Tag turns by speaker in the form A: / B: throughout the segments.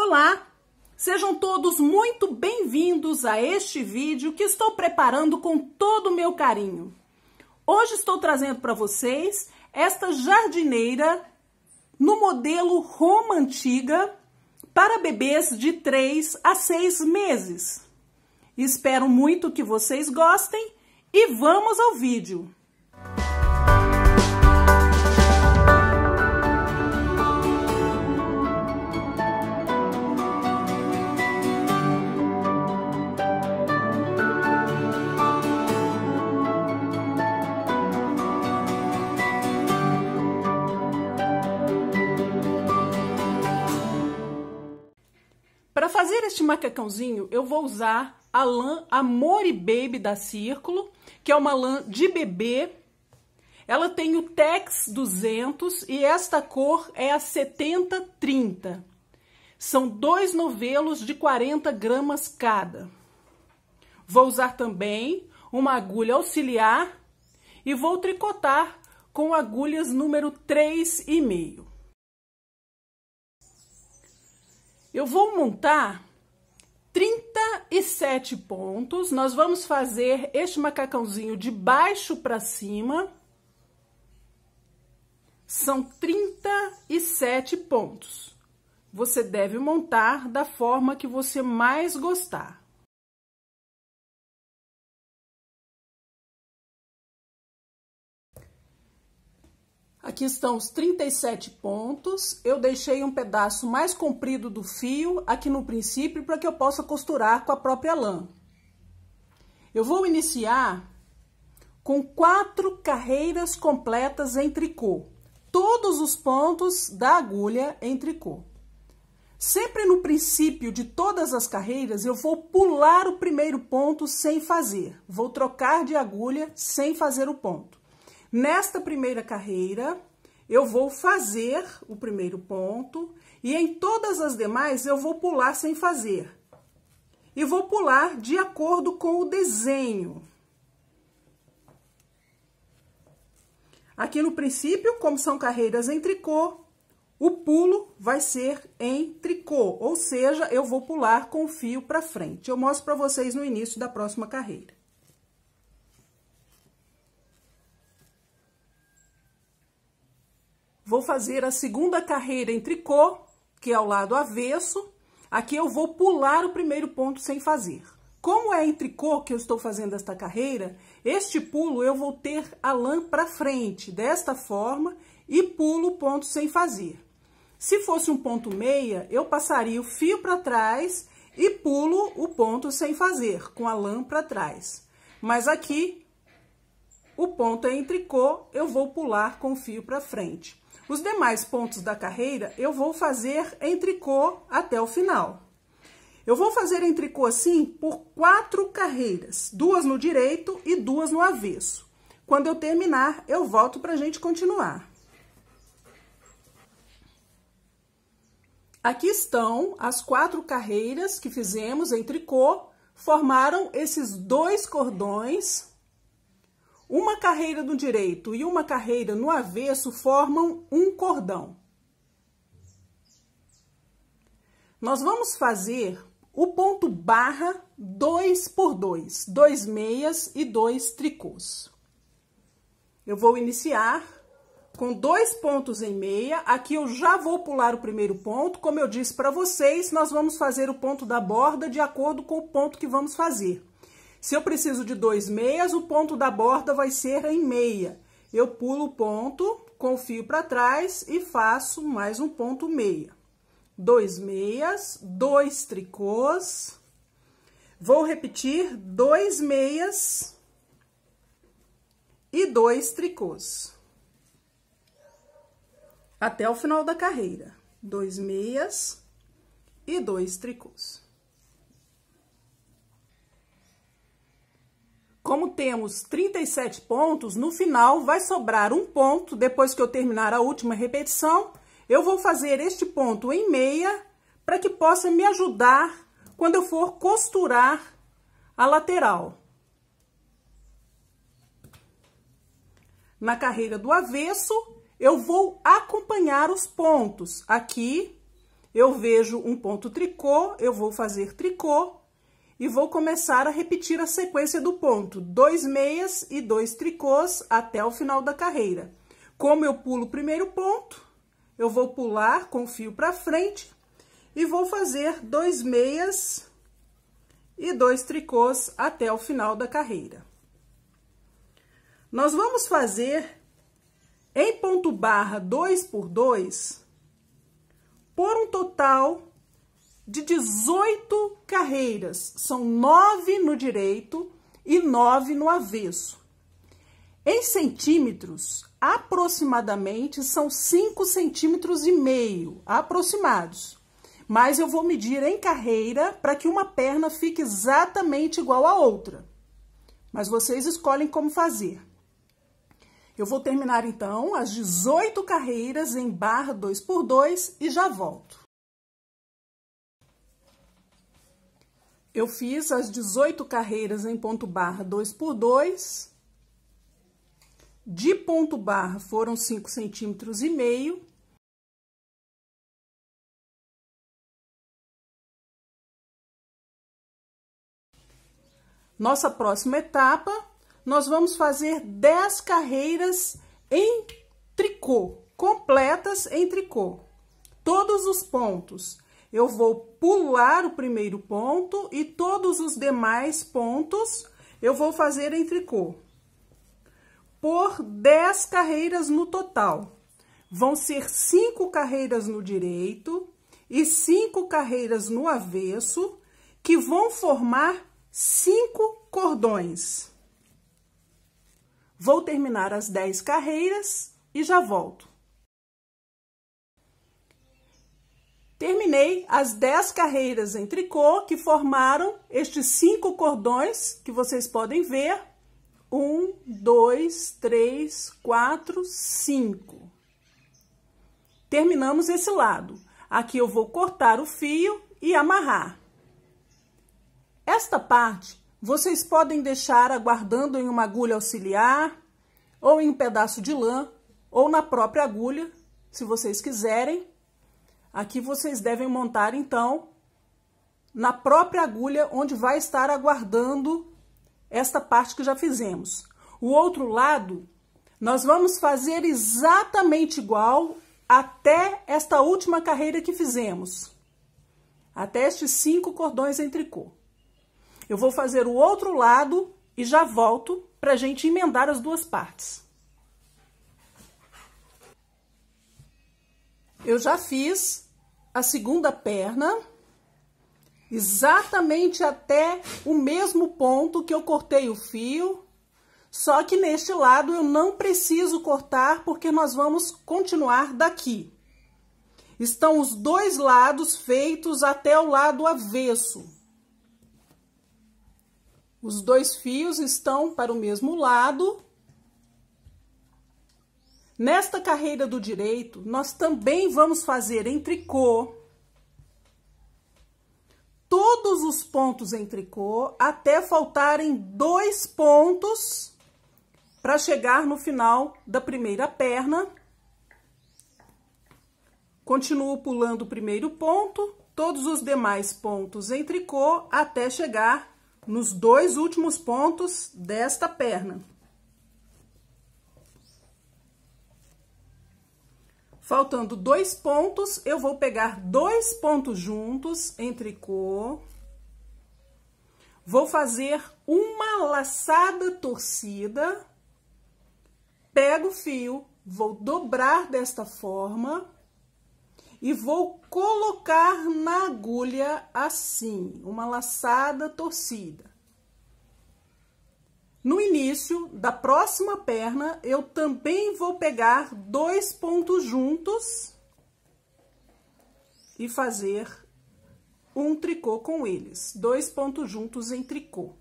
A: Olá! Sejam todos muito bem-vindos a este vídeo que estou preparando com todo o meu carinho. Hoje estou trazendo para vocês esta jardineira no modelo Roma Antiga para bebês de 3 a 6 meses. Espero muito que vocês gostem e vamos ao vídeo. Para fazer este macacãozinho, eu vou usar a lã Amore Baby da Círculo, que é uma lã de bebê. Ela tem o Tex 200 e esta cor é a 7030. São 2 novelos de 40 gramas cada. Vou usar também uma agulha auxiliar e vou tricotar com agulhas número 3,5. Eu vou montar 37 pontos. Nós vamos fazer este macacãozinho de baixo para cima. São 37 pontos. Você deve montar da forma que você mais gostar. Aqui estão os 37 pontos. Eu deixei um pedaço mais comprido do fio aqui no princípio para que eu possa costurar com a própria lã. Eu vou iniciar com 4 carreiras completas em tricô. Todos os pontos da agulha em tricô. Sempre no princípio de todas as carreiras, eu vou pular o primeiro ponto sem fazer. Vou trocar de agulha sem fazer o ponto. Nesta primeira carreira, eu vou fazer o primeiro ponto e em todas as demais eu vou pular sem fazer. E vou pular de acordo com o desenho. Aqui no princípio, como são carreiras em tricô, o pulo vai ser em tricô, ou seja, eu vou pular com o fio para frente. Eu mostro para vocês no início da próxima carreira. Vou fazer a segunda carreira em tricô, que é o lado avesso. Aqui eu vou pular o primeiro ponto sem fazer. Como é em tricô que eu estou fazendo esta carreira, este pulo eu vou ter a lã para frente, desta forma, e pulo o ponto sem fazer. Se fosse um ponto meia, eu passaria o fio para trás e pulo o ponto sem fazer, com a lã para trás. Mas aqui, o ponto é em tricô, eu vou pular com o fio para frente. Os demais pontos da carreira, eu vou fazer em tricô até o final. Eu vou fazer em tricô assim por 4 carreiras, 2 no direito e 2 no avesso. Quando eu terminar, eu volto para a gente continuar. Aqui estão as 4 carreiras que fizemos em tricô, formaram esses 2 cordões. Uma carreira no direito e uma carreira no avesso formam um cordão. Nós vamos fazer o ponto barra 2 por 2, 2 meias e 2 tricôs. Eu vou iniciar com 2 pontos em meia. Aqui eu já vou pular o primeiro ponto. Como eu disse para vocês, nós vamos fazer o ponto da borda de acordo com o ponto que vamos fazer. Se eu preciso de 2 meias, o ponto da borda vai ser em meia. Eu pulo o ponto com o fio para trás e faço mais um ponto meia. 2 meias, 2 tricôs. Vou repetir 2 meias e 2 tricôs. Até o final da carreira. 2 meias e 2 tricôs. Como temos 37 pontos, no final vai sobrar um ponto. Depois que eu terminar a última repetição, eu vou fazer este ponto em meia para que possa me ajudar quando eu for costurar a lateral. Na carreira do avesso, eu vou acompanhar os pontos. Aqui eu vejo um ponto tricô, eu vou fazer tricô e vou começar a repetir a sequência do ponto, 2 meias e 2 tricôs até o final da carreira. Como eu pulo o primeiro ponto, eu vou pular com o fio para frente e vou fazer 2 meias e 2 tricôs até o final da carreira. Nós vamos fazer em ponto barra 2 por 2 por um total de 18 carreiras. São 9 no direito e 9 no avesso. Em centímetros, aproximadamente são 5,5 centímetros aproximados. Mas eu vou medir em carreira para que uma perna fique exatamente igual à outra. Mas vocês escolhem como fazer. Eu vou terminar, então, as 18 carreiras em barra 2 por 2 e já volto. Eu fiz as 18 carreiras em ponto barra 2 por 2. De ponto barra foram 5,5 centímetros. Nossa próxima etapa, nós vamos fazer 10 carreiras em tricô, completas em tricô. Todos os pontos, eu vou pular o primeiro ponto e todos os demais pontos eu vou fazer em tricô. Por 10 carreiras no total. Vão ser 5 carreiras no direito e 5 carreiras no avesso, que vão formar 5 cordões. Vou terminar as 10 carreiras e já volto. Terminei as 10 carreiras em tricô que formaram estes 5 cordões que vocês podem ver. 1, 2, 3, 4, 5. Terminamos esse lado. Aqui eu vou cortar o fio e amarrar. Esta parte vocês podem deixar aguardando em uma agulha auxiliar, ou em um pedaço de lã, ou na própria agulha, se vocês quiserem. Aqui vocês devem montar, então, na própria agulha, onde vai estar aguardando esta parte que já fizemos. O outro lado, nós vamos fazer exatamente igual até esta última carreira que fizemos. Até estes 5 cordões em tricô. Eu vou fazer o outro lado e já volto para a gente emendar as duas partes. Eu já fiz a segunda perna, exatamente até o mesmo ponto que eu cortei o fio, só que neste lado eu não preciso cortar porque nós vamos continuar daqui. Estão os dois lados feitos até o lado avesso. Os 2 fios estão para o mesmo lado. Nesta carreira do direito, nós também vamos fazer em tricô todos os pontos em tricô até faltarem 2 pontos para chegar no final da primeira perna. Continuo pulando o primeiro ponto, todos os demais pontos em tricô até chegar nos 2 últimos pontos desta perna. Faltando 2 pontos, eu vou pegar 2 pontos juntos em tricô. Vou fazer uma laçada torcida. Pego o fio, vou dobrar desta forma e vou colocar na agulha assim, uma laçada torcida. No início da próxima perna, eu também vou pegar 2 pontos juntos e fazer um tricô com eles. 2 pontos juntos em tricô.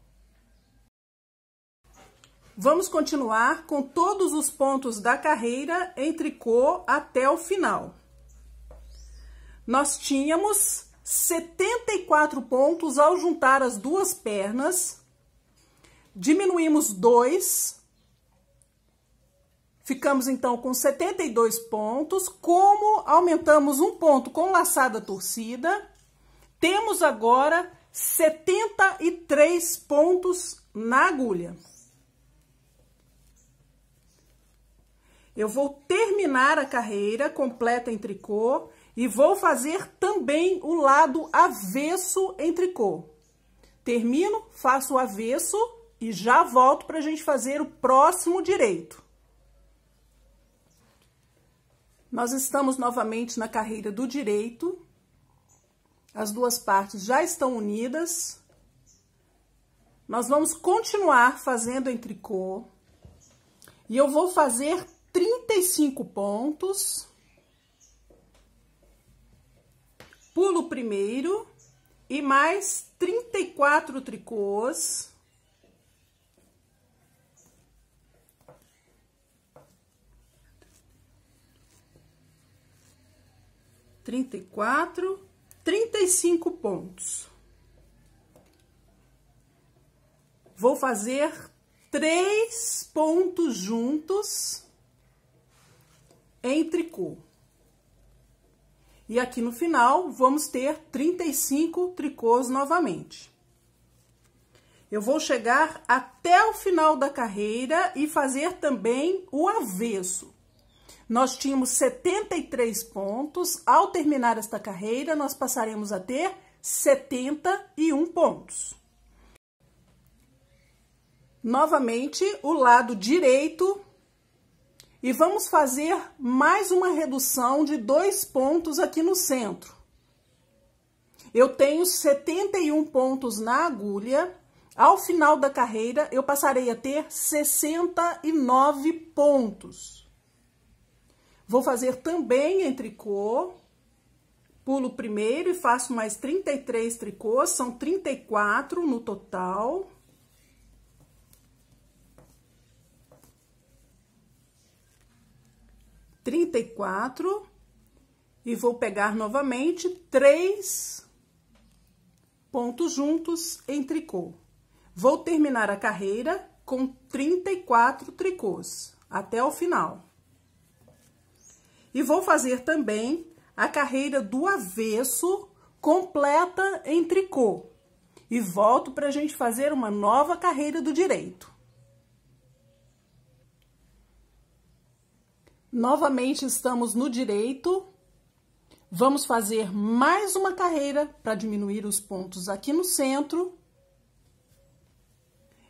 A: Vamos continuar com todos os pontos da carreira em tricô até o final. Nós tínhamos 74 pontos ao juntar as duas pernas, diminuímos 2, Ficamos, então, com 72 pontos. Como aumentamos um ponto com laçada torcida, temos agora 73 pontos na agulha. Eu vou terminar a carreira completa em tricô e vou fazer também o lado avesso em tricô. Termino, faço o avesso e já volto para a gente fazer o próximo direito. Nós estamos novamente na carreira do direito. As duas partes já estão unidas. Nós vamos continuar fazendo em tricô. E eu vou fazer 35 pontos. Pulo o primeiro e mais 34 tricôs. Trinta e quatro, 35 pontos. Vou fazer 3 pontos juntos em tricô. E aqui no final, vamos ter 35 tricôs novamente. Eu vou chegar até o final da carreira e fazer também o avesso. Nós tínhamos 73 pontos. Ao terminar esta carreira, nós passaremos a ter 71 pontos. Novamente, o lado direito. E vamos fazer mais uma redução de 2 pontos aqui no centro. Eu tenho 71 pontos na agulha. Ao final da carreira, eu passarei a ter 69 pontos. Vou fazer também em tricô. Pulo o primeiro e faço mais 33 tricôs, são 34 no total. E vou pegar novamente 3 pontos juntos em tricô. Vou terminar a carreira com 34 tricôs até o final. E vou fazer também a carreira do avesso completa em tricô. E volto para a gente fazer uma nova carreira do direito. Novamente estamos no direito. Vamos fazer mais uma carreira para diminuir os pontos aqui no centro.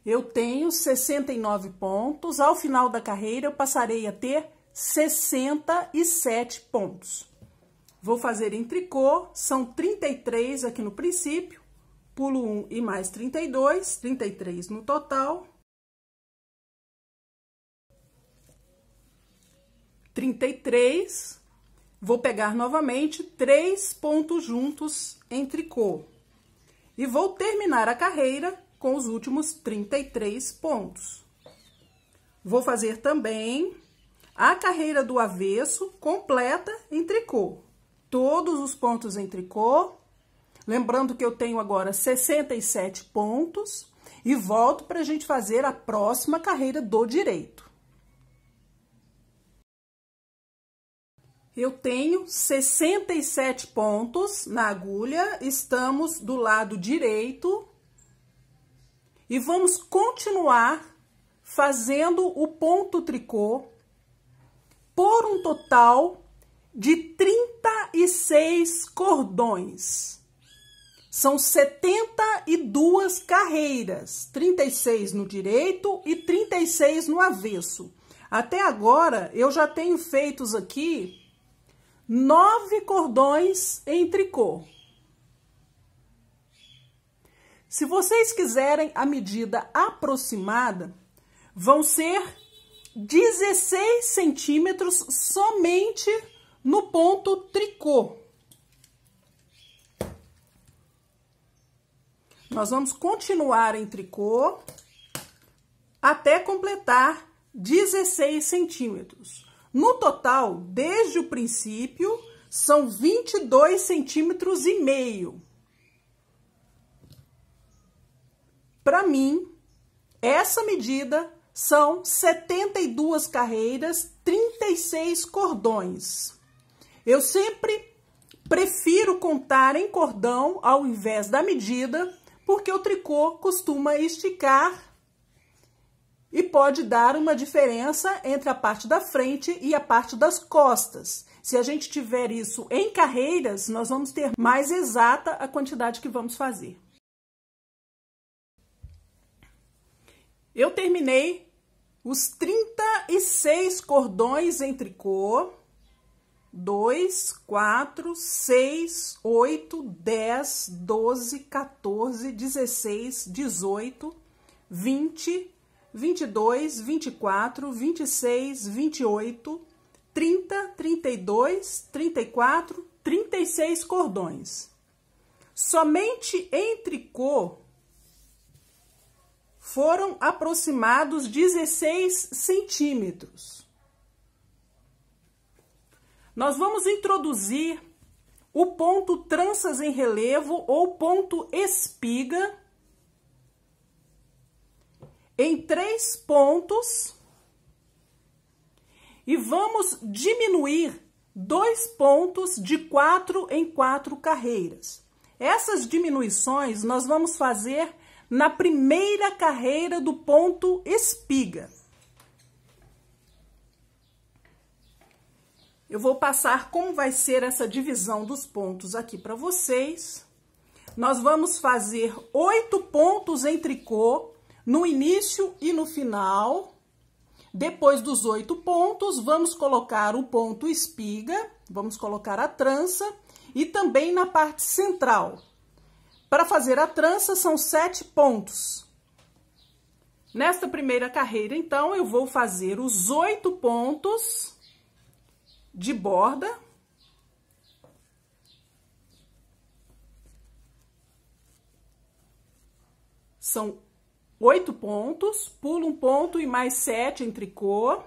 A: Eu tenho 69 pontos. Ao final da carreira, eu passarei a ter 67 pontos. Vou fazer em tricô, são 33 aqui no princípio. Pulo 1 e mais 32, 33 no total. 33, vou pegar novamente 3 pontos juntos em tricô. E vou terminar a carreira com os últimos 33 pontos. Vou fazer também a carreira do avesso completa em tricô. Todos os pontos em tricô. Lembrando que eu tenho agora 67 pontos. E volto para a gente fazer a próxima carreira do direito. Eu tenho 67 pontos na agulha, estamos do lado direito e vamos continuar fazendo o ponto tricô por um total de 36 cordões. São 72 carreiras, 36 no direito e 36 no avesso. Até agora, eu já tenho feitos aqui 9 cordões em tricô. Se vocês quiserem a medida aproximada, vão ser 16 centímetros somente no ponto tricô. Nós vamos continuar em tricô até completar 16 centímetros. No total, desde o princípio, são 22 centímetros e meio. Para mim, essa medida são 72 carreiras, 36 cordões. Eu sempre prefiro contar em cordão ao invés da medida, porque o tricô costuma esticar e pode dar uma diferença entre a parte da frente e a parte das costas. Se a gente tiver isso em carreiras, nós vamos ter mais exata a quantidade que vamos fazer. Eu terminei os 36 cordões em tricô. 2, 4, 6, 8, 10, 12, 14, 16, 18, 20, 22, 24, 26, 28, 30, 32, 34, 36 cordões. Somente em tricô foram aproximados 16 centímetros. Nós vamos introduzir o ponto tranças em relevo ou ponto espiga em 3 pontos e vamos diminuir 2 pontos de 4 em 4 carreiras. Essas diminuições nós vamos fazer na primeira carreira do ponto espiga. Eu vou passar como vai ser essa divisão dos pontos aqui para vocês. Nós vamos fazer 8 pontos em tricô no início e no final. Depois dos 8 pontos, vamos colocar o ponto espiga, vamos colocar a trança e também na parte central. Para fazer a trança, são 7 pontos. Nesta primeira carreira, então, eu vou fazer os 8 pontos de borda. São 8 pontos, pulo um ponto e mais 7 em tricô.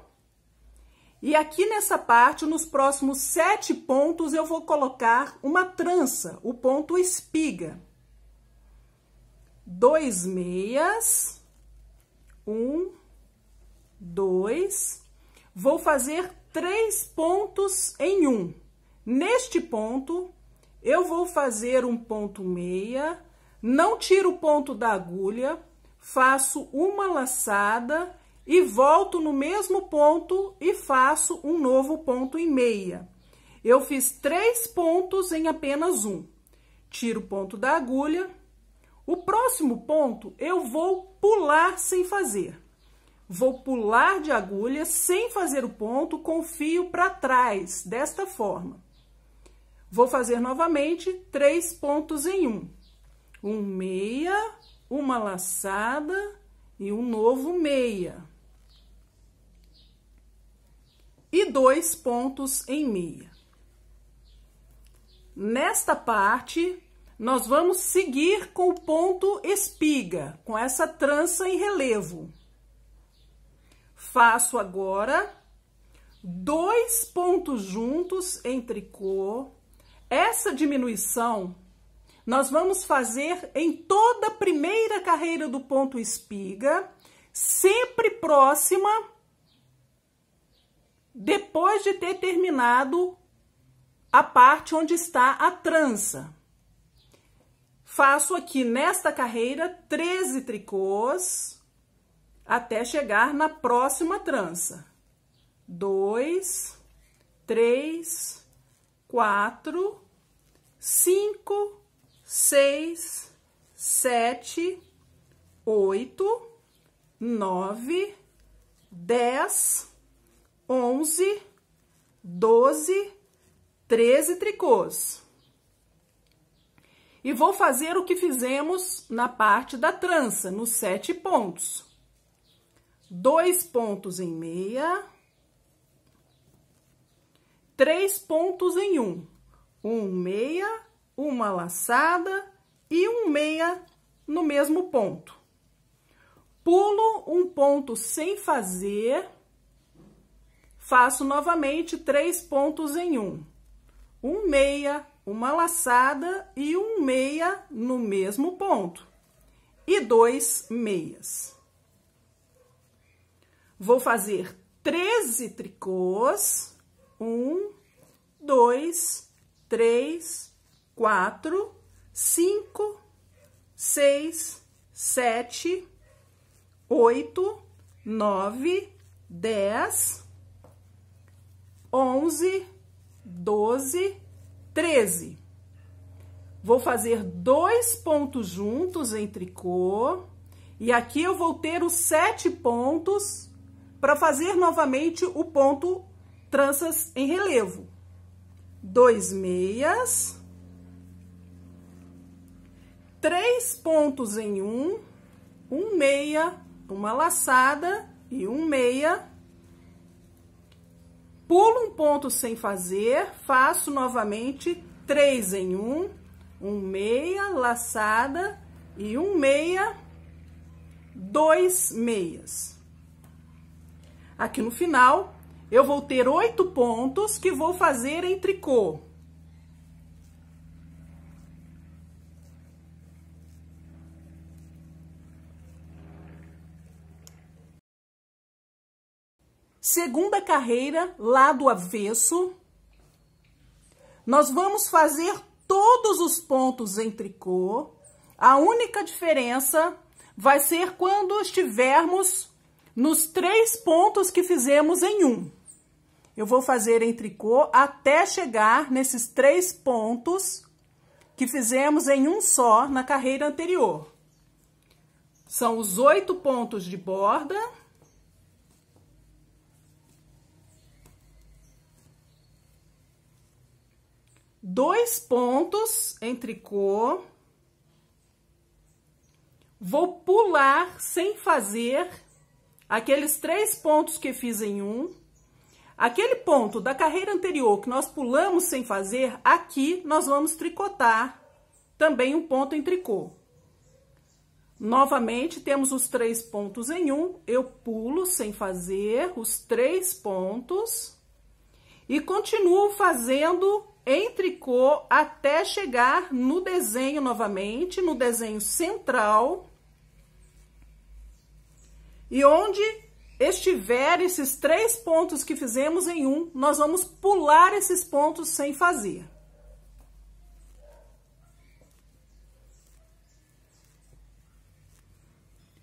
A: E aqui nessa parte, nos próximos 7 pontos, eu vou colocar uma trança, o ponto espiga. 2 meias, 1, 2, vou fazer 3 pontos em 1. Neste ponto, eu vou fazer um ponto meia, não tiro o ponto da agulha, faço uma laçada e volto no mesmo ponto e faço um novo ponto em meia. Eu fiz 3 pontos em apenas 1. Tiro o ponto da agulha. O próximo ponto eu vou pular sem fazer. Vou pular de agulha sem fazer o ponto com o fio para trás, desta forma. Vou fazer novamente 3 pontos em 1. Um meia, uma laçada e um novo meia. E 2 pontos em meia. Nesta parte, nós vamos seguir com o ponto espiga, com essa trança em relevo. Faço agora 2 pontos juntos em tricô. Essa diminuição nós vamos fazer em toda a primeira carreira do ponto espiga, sempre próxima, depois de ter terminado a parte onde está a trança. Faço aqui nesta carreira 13 tricôs até chegar na próxima trança. 2, 3, 4, 5, 6, 7, 8, 9, 10, 11, 12, 13 tricôs. E vou fazer o que fizemos na parte da trança, nos 7 pontos. 2 pontos em meia, 3 pontos em 1. Um meia, uma laçada e um meia no mesmo ponto. Pulo um ponto sem fazer, faço novamente 3 pontos em 1. Um meia, uma laçada e um meia no mesmo ponto. E 2 meias. Vou fazer 13 tricôs. 1, 2, 3, 4, 5, 6, 7, 8, 9, 10, 11, 12, 13. Vou fazer 2 pontos juntos em tricô. E aqui eu vou ter os 7 pontos para fazer novamente o ponto tranças em relevo. 2 meias, 3 pontos em um meia, uma laçada e um meia. Pulo um ponto sem fazer, faço novamente 3 em um meia, laçada e um meia, 2 meias. Aqui no final, eu vou ter 8 pontos que vou fazer em tricô. Segunda carreira, lado avesso. Nós vamos fazer todos os pontos em tricô. A única diferença vai ser quando estivermos nos 3 pontos que fizemos em um. Eu vou fazer em tricô até chegar nesses 3 pontos que fizemos em um só na carreira anterior. São os 8 pontos de borda. Dois pontos em tricô. Vou pular sem fazer aqueles 3 pontos que fiz em um. Aquele ponto da carreira anterior que nós pulamos sem fazer, aqui nós vamos tricotar também um ponto em tricô. Novamente, temos os 3 pontos em um, eu pulo sem fazer os 3 pontos e continuo fazendo em tricô até chegar no desenho novamente, no desenho central. E onde estiver esses 3 pontos que fizemos em um, nós vamos pular esses pontos sem fazer.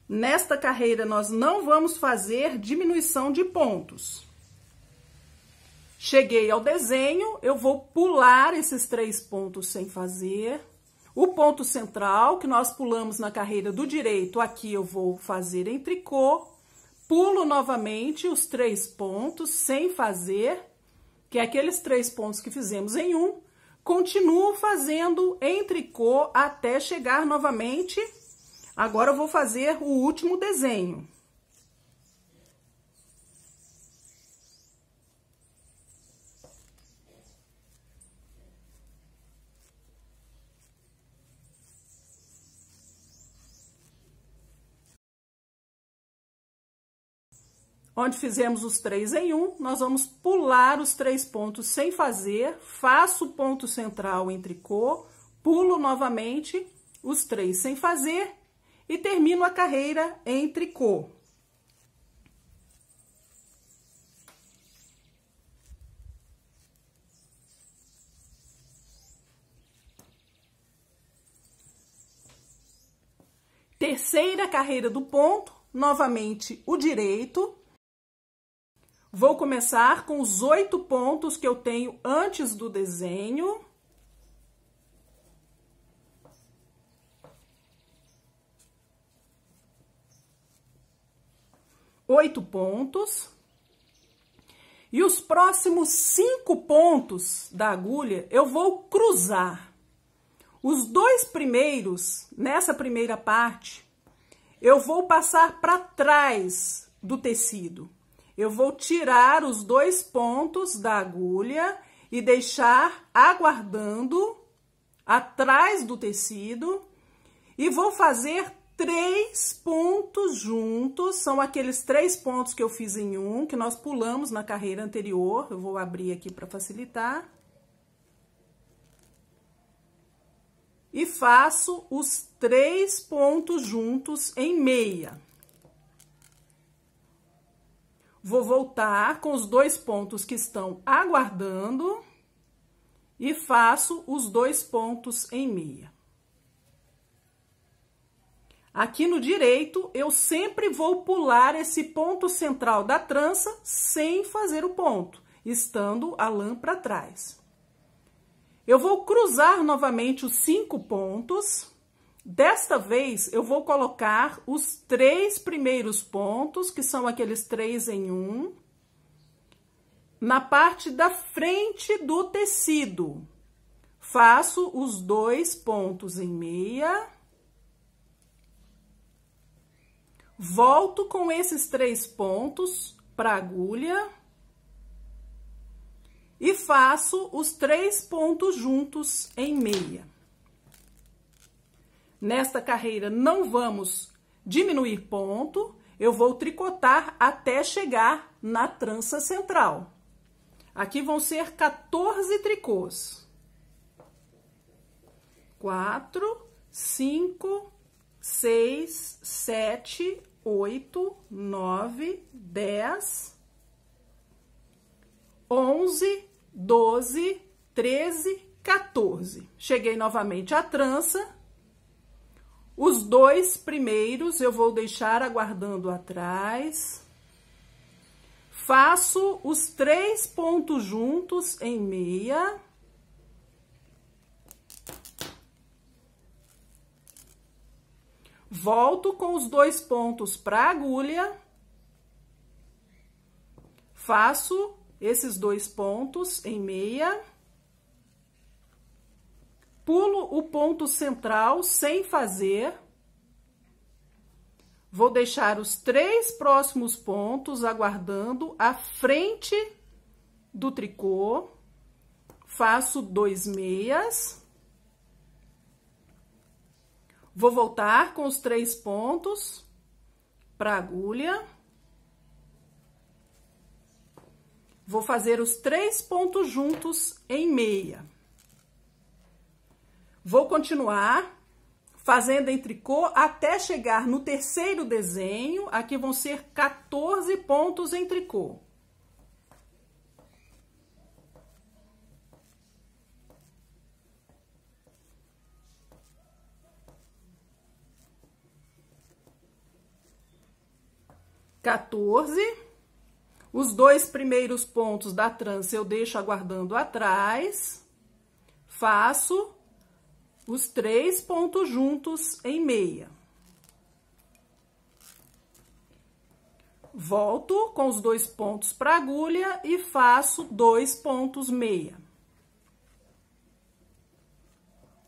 A: Nesta carreira, nós não vamos fazer diminuição de pontos. Cheguei ao desenho, eu vou pular esses 3 pontos sem fazer. O ponto central, que nós pulamos na carreira do direito, aqui eu vou fazer em tricô. Pulo novamente os 3 pontos sem fazer, que é aqueles 3 pontos que fizemos em um. Continuo fazendo em tricô até chegar novamente. Agora eu vou fazer o último desenho. Onde fizemos os 3 em um, nós vamos pular os 3 pontos sem fazer, faço o ponto central em tricô, pulo novamente os 3 sem fazer e termino a carreira em tricô. Terceira carreira do ponto, novamente o direito. Vou começar com os 8 pontos que eu tenho antes do desenho. Oito pontos. E os próximos 5 pontos da agulha, eu vou cruzar. Os 2 primeiros, nessa primeira parte, eu vou passar para trás do tecido. Eu vou tirar os 2 pontos da agulha e deixar aguardando atrás do tecido e vou fazer 3 pontos juntos, são aqueles 3 pontos que eu fiz em um, que nós pulamos na carreira anterior. Eu vou abrir aqui para facilitar. E faço os 3 pontos juntos em meia. Vou voltar com os 2 pontos que estão aguardando e faço os 2 pontos em meia. Aqui no direito, eu sempre vou pular esse ponto central da trança sem fazer o ponto, estando a lã para trás. Eu vou cruzar novamente os 5 pontos. Desta vez, eu vou colocar os 3 primeiros pontos, que são aqueles 3 em 1, na parte da frente do tecido. Faço os 2 pontos em meia. Volto com esses 3 pontos para a agulha. E faço os 3 pontos juntos em meia. Nesta carreira, não vamos diminuir ponto, eu vou tricotar até chegar na trança central. Aqui vão ser 14 tricôs. 4, 5, 6, 7, 8, 9, 10, 11, 12, 13, 14. Cheguei novamente à trança. Os 2 primeiros eu vou deixar aguardando atrás. Faço os 3 pontos juntos em meia. Volto com os 2 pontos para a agulha. Faço esses 2 pontos em meia. Pulo o ponto central sem fazer. Vou deixar os 3 próximos pontos aguardando à frente do tricô. Faço 2 meias. Vou voltar com os 3 pontos para a agulha. Vou fazer os 3 pontos juntos em meia. Vou continuar fazendo em tricô até chegar no terceiro desenho. Aqui vão ser 14 pontos em tricô. Os 2 primeiros pontos da trança eu deixo aguardando atrás. Faço os 3 pontos juntos em meia. Volto com os 2 pontos para a agulha e faço 2 pontos meia.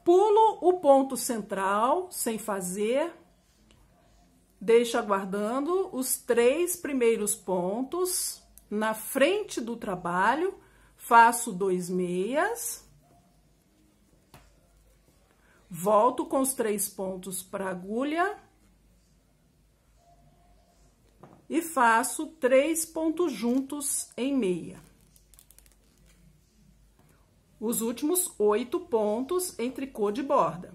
A: Pulo o ponto central sem fazer. Deixo aguardando os 3 primeiros pontos na frente do trabalho. Faço 2 meias. Volto com os 3 pontos para a agulha. E faço 3 pontos juntos em meia. Os últimos 8 pontos em tricô de borda.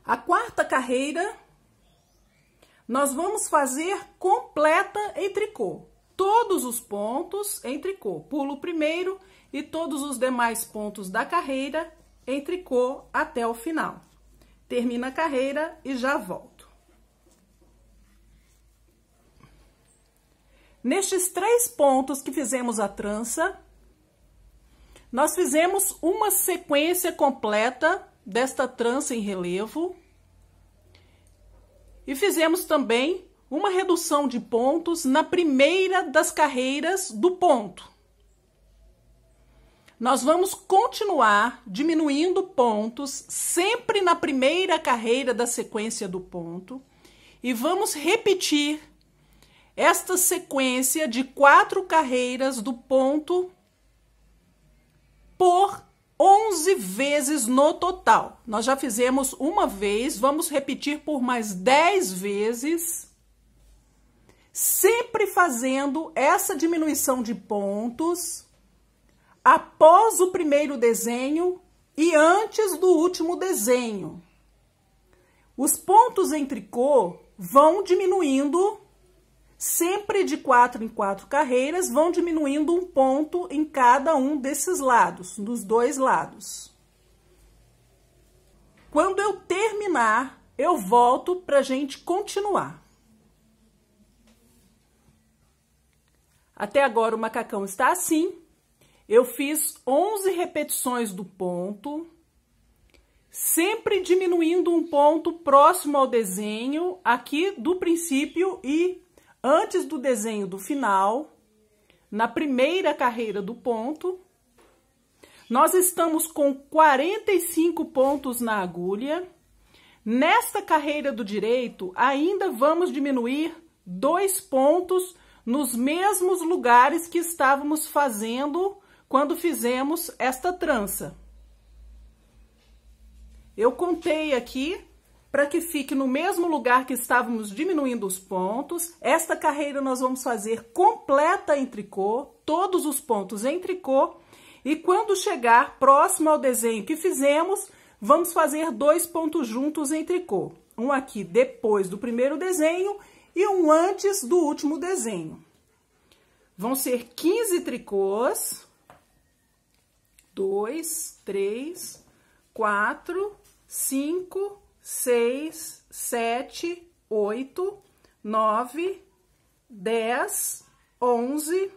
A: A quarta carreira, nós vamos fazer completa em tricô. Todos os pontos em tricô. Pulo o primeiro e todos os demais pontos da carreira em tricô até o final. Termina a carreira e já volto. Nestes 3 pontos que fizemos a trança, nós fizemos uma sequência completa desta trança em relevo. E fizemos também uma redução de pontos na primeira das carreiras do ponto. Nós vamos continuar diminuindo pontos sempre na primeira carreira da sequência do ponto e vamos repetir esta sequência de 4 carreiras do ponto por 11 vezes no total. Nós já fizemos uma vez, vamos repetir por mais 10 vezes, sempre fazendo essa diminuição de pontos após o primeiro desenho e antes do último desenho. Os pontos em tricô vão diminuindo, sempre de 4 em 4 carreiras, vão diminuindo um ponto em cada um desses lados, dos dois lados. Quando eu terminar, eu volto para a gente continuar. Até agora o macacão está assim. Eu fiz 11 repetições do ponto, sempre diminuindo um ponto próximo ao desenho, aqui do princípio e antes do desenho do final, na primeira carreira do ponto. Nós estamos com 45 pontos na agulha. Nesta carreira do direito, ainda vamos diminuir 2 pontos nos mesmos lugares que estávamos fazendo quando fizemos esta trança. Eu contei aqui para que fique no mesmo lugar que estávamos diminuindo os pontos. Esta carreira nós vamos fazer completa em tricô, todos os pontos em tricô, e quando chegar próximo ao desenho que fizemos, vamos fazer 2 pontos juntos em tricô. Um aqui depois do primeiro desenho e um antes do último desenho. Vão ser 15 tricôs. 2, 3, 4, 5, 6, 7, 8, 9, 10, 11,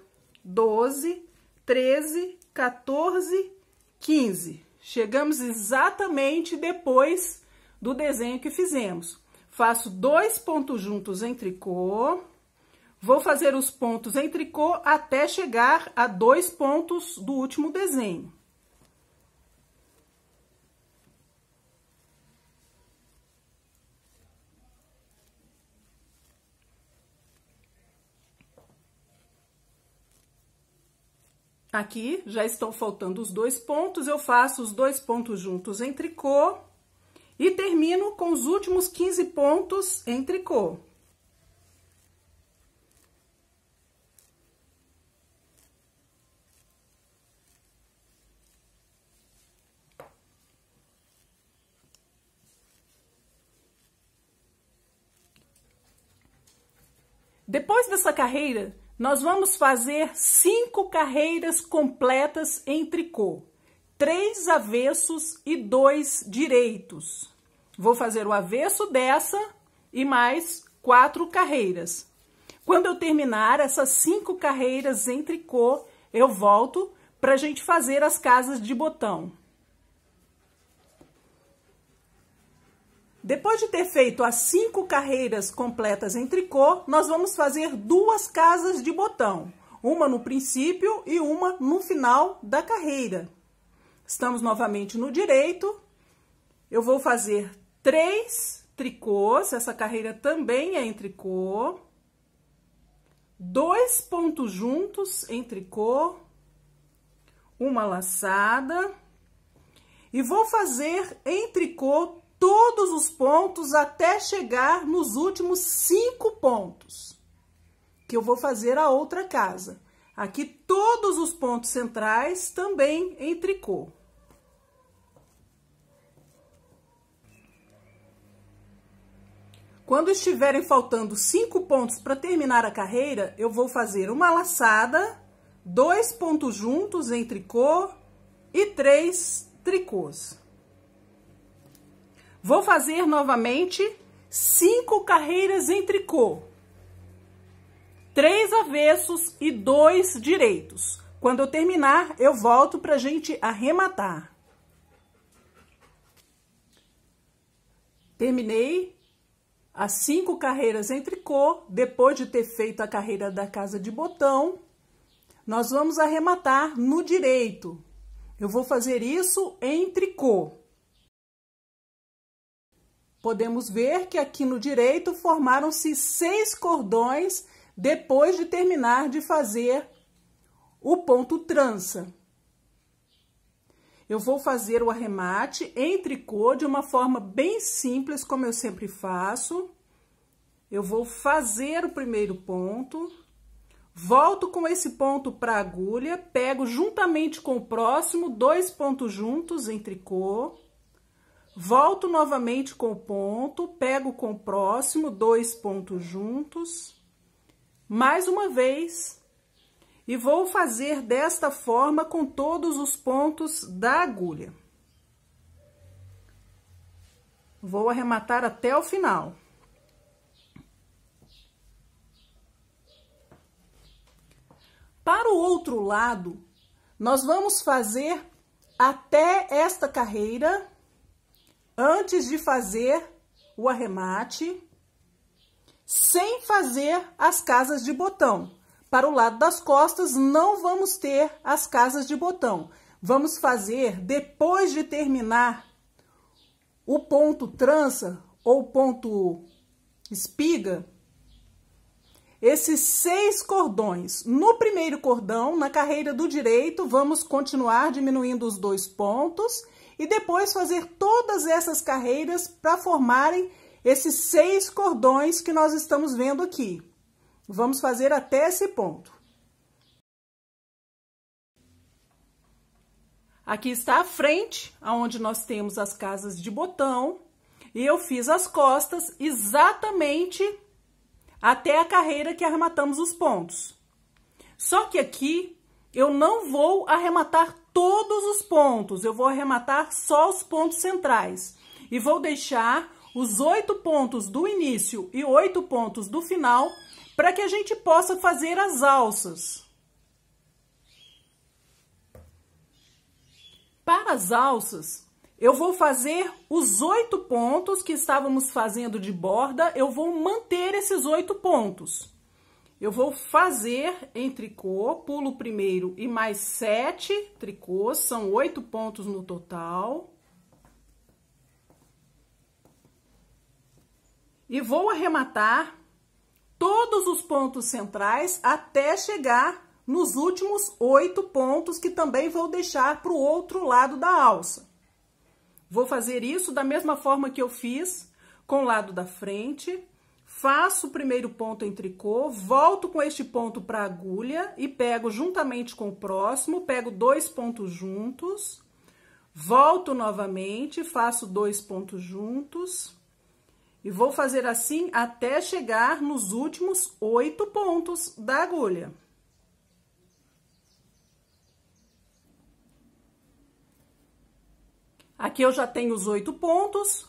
A: 12, 13, 14, 15. Chegamos exatamente depois do desenho que fizemos. Faço 2 pontos juntos em tricô. Vou fazer os pontos em tricô até chegar a 2 pontos do último desenho. Aqui já estão faltando os 2 pontos, eu faço os 2 pontos juntos em tricô e termino com os últimos 15 pontos em tricô. Depois dessa carreira, nós vamos fazer 5 carreiras completas em tricô, 3 avessos e 2 direitos. Vou fazer o avesso dessa e mais 4 carreiras. Quando eu terminar essas 5 carreiras em tricô, eu volto para a gente fazer as casas de botão. Depois de ter feito as 5 carreiras completas em tricô, nós vamos fazer 2 casas de botão. Uma no princípio e uma no final da carreira. Estamos novamente no direito. Eu vou fazer 3 tricôs, essa carreira também é em tricô. 2 pontos juntos em tricô. Uma laçada. E vou fazer em tricô todos os pontos até chegar nos últimos 5 pontos, que eu vou fazer a outra casa. Aqui todos os pontos centrais também em tricô. Quando estiverem faltando 5 pontos para terminar a carreira, eu vou fazer uma laçada, 2 pontos juntos em tricô e 3 tricôs. Vou fazer novamente 5 carreiras em tricô, 3 avessos e 2 direitos. Quando eu terminar, eu volto para a gente arrematar. Terminei as 5 carreiras em tricô. Depois de ter feito a carreira da casa de botão, nós vamos arrematar no direito. Eu vou fazer isso em tricô. Podemos ver que aqui no direito formaram-se 6 cordões depois de terminar de fazer o ponto trança. Eu vou fazer o arremate em tricô de uma forma bem simples, como eu sempre faço. Eu vou fazer o primeiro ponto, Volto com esse ponto para a agulha, pego juntamente com o próximo 2 pontos juntos em tricô. Volto novamente com o ponto, pego com o próximo 2 pontos juntos. Mais uma vez. E vou fazer desta forma com todos os pontos da agulha. Vou arrematar até o final. Para o outro lado, nós vamos fazer até esta carreira, antes de fazer o arremate, sem fazer as casas de botão. Para o lado das costas, não vamos ter as casas de botão. Vamos fazer, depois de terminar o ponto trança ou ponto espiga, esses 6 cordões. No primeiro cordão, na carreira do direito, vamos continuar diminuindo os 2 pontos e depois fazer todas essas carreiras para formarem esses 6 cordões que nós estamos vendo aqui. Vamos fazer até esse ponto. Aqui está a frente, onde nós temos as casas de botão, e eu fiz as costas exatamente até a carreira que arrematamos os pontos. Só que aqui eu não vou arrematar todos os pontos, eu vou arrematar só os pontos centrais. E vou deixar os 8 pontos do início e 8 pontos do final para que a gente possa fazer as alças. Para as alças, eu vou fazer os 8 pontos que estávamos fazendo de borda, eu vou manter esses 8 pontos. Eu vou fazer em tricô, pulo o primeiro e mais 7 tricôs, são 8 pontos no total. E vou arrematar todos os pontos centrais até chegar nos últimos 8 pontos, que também vou deixar para o outro lado da alça. Vou fazer isso da mesma forma que eu fiz com o lado da frente. Faço o primeiro ponto em tricô, volto com este ponto para a agulha e pego juntamente com o próximo, pego 2 pontos juntos, volto novamente, faço 2 pontos juntos. E vou fazer assim até chegar nos últimos 8 pontos da agulha. Aqui eu já tenho os 8 pontos,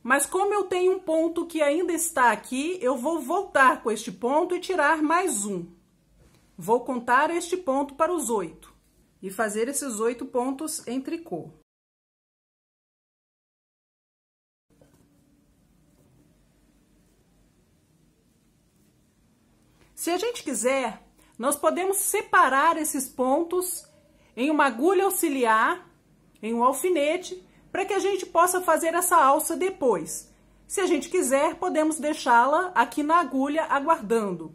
A: mas como eu tenho um ponto que ainda está aqui, eu vou voltar com este ponto e tirar mais um. Vou contar este ponto para os 8 e fazer esses 8 pontos em tricô. Se a gente quiser, nós podemos separar esses pontos em uma agulha auxiliar, em um alfinete, para que a gente possa fazer essa alça depois. Se a gente quiser, podemos deixá-la aqui na agulha aguardando.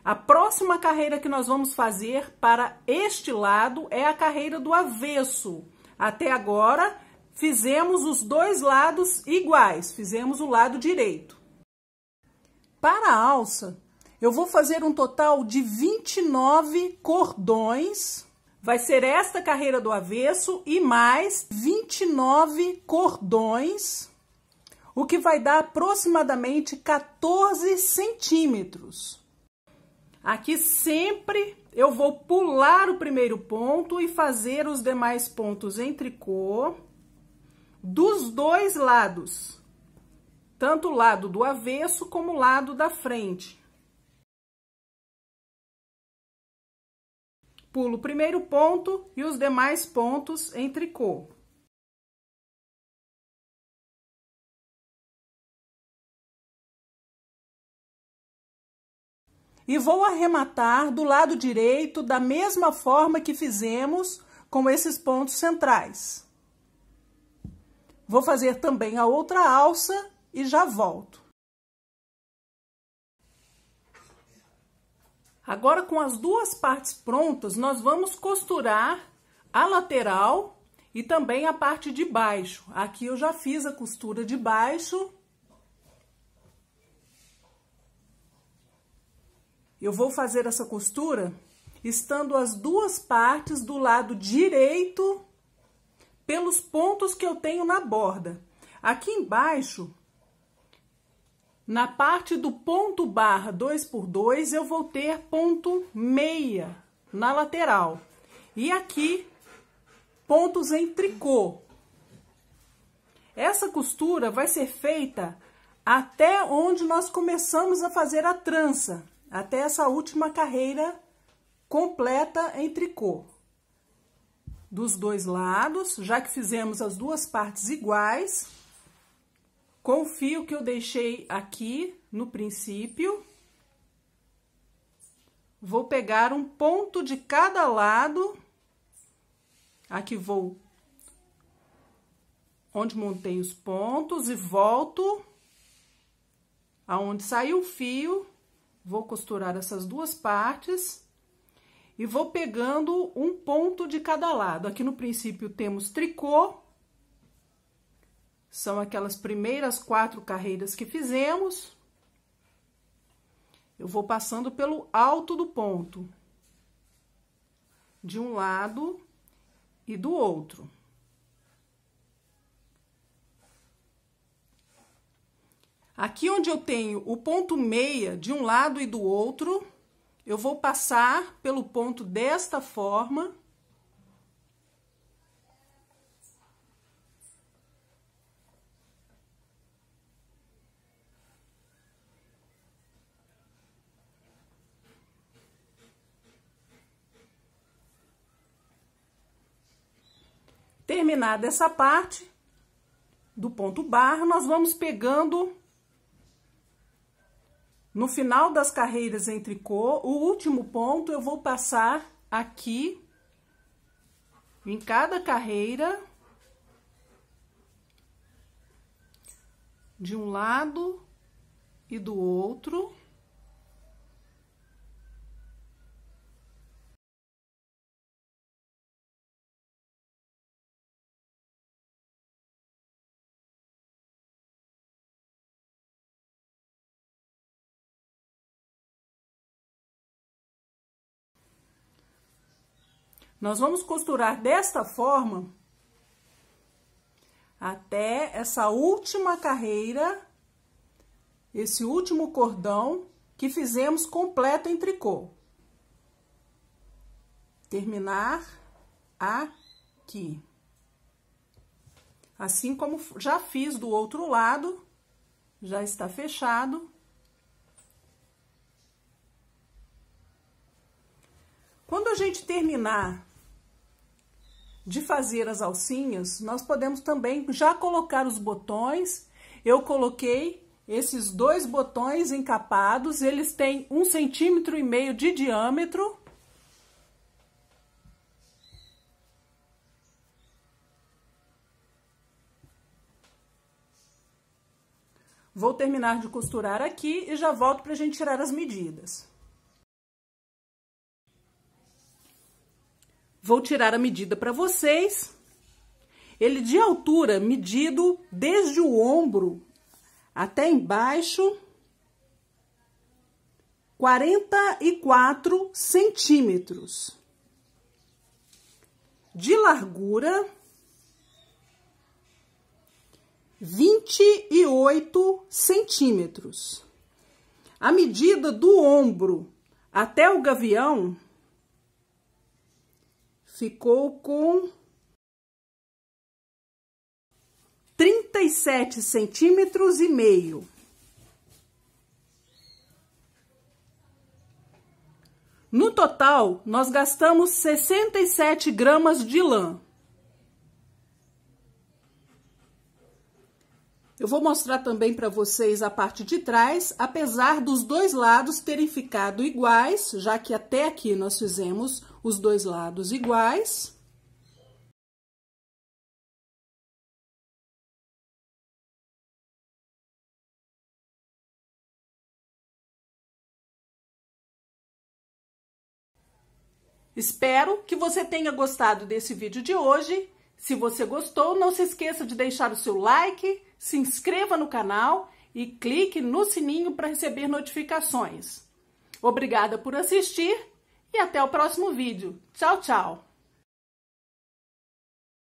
A: A próxima carreira que nós vamos fazer para este lado é a carreira do avesso. Até agora, fizemos os 2 lados iguais, fizemos o lado direito. Para a alça, eu vou fazer um total de 29 cordões. Vai ser esta carreira do avesso e mais 29 cordões, o que vai dar aproximadamente 14 centímetros. Aqui sempre eu vou pular o primeiro ponto e fazer os demais pontos em tricô dos 2 lados, tanto o lado do avesso como o lado da frente. Pulo o primeiro ponto e os demais pontos em tricô. E vou arrematar do lado direito da mesma forma que fizemos com esses pontos centrais. Vou fazer também a outra alça e já volto. Agora, com as 2 partes prontas, nós vamos costurar a lateral e também a parte de baixo. Aqui eu já fiz a costura de baixo. Eu vou fazer essa costura estando as duas partes do lado direito pelos pontos que eu tenho na borda. Aqui embaixo, na parte do ponto barra 2x2, eu vou ter ponto meia na lateral. E aqui, pontos em tricô. Essa costura vai ser feita até onde nós começamos a fazer a trança, até essa última carreira completa em tricô. Dos dois lados, já que fizemos as duas partes iguais, com o fio que eu deixei aqui no princípio, vou pegar um ponto de cada lado, aqui vou onde montei os pontos e volto aonde saiu o fio, vou costurar essas duas partes e vou pegando um ponto de cada lado. Aqui no princípio temos tricô, são aquelas primeiras 4 carreiras que fizemos. Eu vou passando pelo alto do ponto, de um lado e do outro. Aqui onde eu tenho o ponto meia de um lado e do outro, eu vou passar pelo ponto desta forma. Terminada essa parte do ponto barra, nós vamos pegando no final das carreiras em tricô, o último ponto eu vou passar aqui em cada carreira, de um lado e do outro. Nós vamos costurar desta forma até essa última carreira, esse último cordão que fizemos completo em tricô. Terminar aqui. Assim como já fiz do outro lado, já está fechado. Quando a gente terminar de fazer as alcinhas, nós podemos também já colocar os botões. Eu coloquei esses 2 botões encapados, eles têm 1,5 cm de diâmetro. Vou terminar de costurar aqui e já volto para a gente tirar as medidas. Vou tirar a medida para vocês. Ele de altura, medido desde o ombro até embaixo, 44 centímetros. De largura, 28 centímetros. A medida do ombro até o gavião ficou com 37 centímetros e meio. No total, nós gastamos 67 gramas de lã. Eu vou mostrar também para vocês a parte de trás, apesar dos dois lados terem ficado iguais, já que até aqui nós fizemos os dois lados iguais. Espero que você tenha gostado desse vídeo de hoje. Se você gostou, não se esqueça de deixar o seu like, se inscreva no canal e clique no sininho para receber notificações. Obrigada por assistir e até o próximo vídeo. Tchau, tchau!